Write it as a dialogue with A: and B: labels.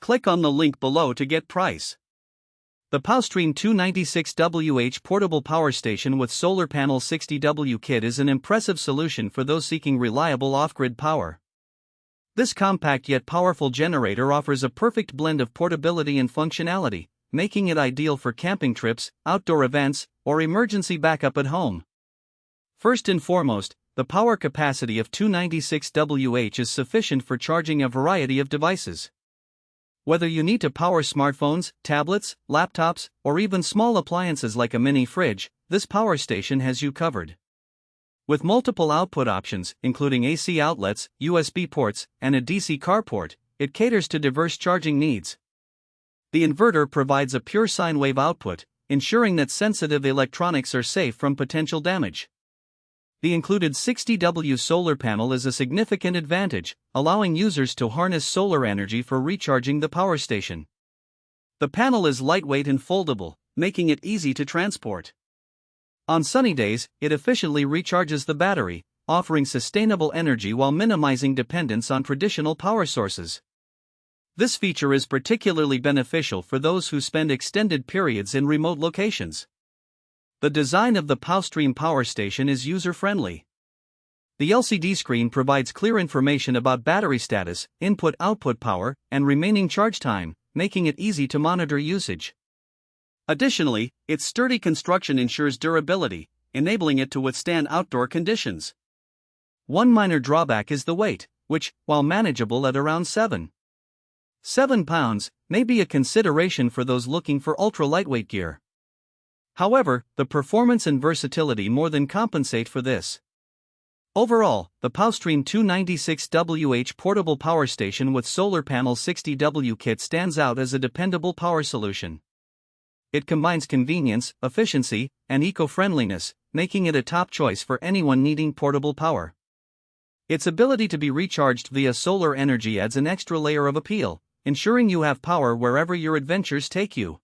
A: Click on the link below to get price. The POWSTREAM 296Wh portable power station with solar panel 60W kit is an impressive solution for those seeking reliable off-grid power. This compact yet powerful generator offers a perfect blend of portability and functionality, making it ideal for camping trips, outdoor events, or emergency backup at home. First and foremost, the power capacity of 296Wh is sufficient for charging a variety of devices. Whether you need to power smartphones, tablets, laptops, or even small appliances like a mini fridge, this power station has you covered. With multiple output options, including AC outlets, USB ports, and a DC car port, it caters to diverse charging needs. The inverter provides a pure sine wave output, ensuring that sensitive electronics are safe from potential damage. The included 60W solar panel is a significant advantage, allowing users to harness solar energy for recharging the power station. The panel is lightweight and foldable, making it easy to transport. On sunny days, it efficiently recharges the battery, offering sustainable energy while minimizing dependence on traditional power sources. This feature is particularly beneficial for those who spend extended periods in remote locations. The design of the POWSTREAM power station is user-friendly. The LCD screen provides clear information about battery status, input-output power, and remaining charge time, making it easy to monitor usage. Additionally, its sturdy construction ensures durability, enabling it to withstand outdoor conditions. One minor drawback is the weight, which, while manageable at around 7 pounds, may be a consideration for those looking for ultra-lightweight gear. However, the performance and versatility more than compensate for this. Overall, the POWSTREAM 296Wh portable power station with solar panel 60W kit stands out as a dependable power solution. It combines convenience, efficiency, and eco-friendliness, making it a top choice for anyone needing portable power. Its ability to be recharged via solar energy adds an extra layer of appeal, ensuring you have power wherever your adventures take you.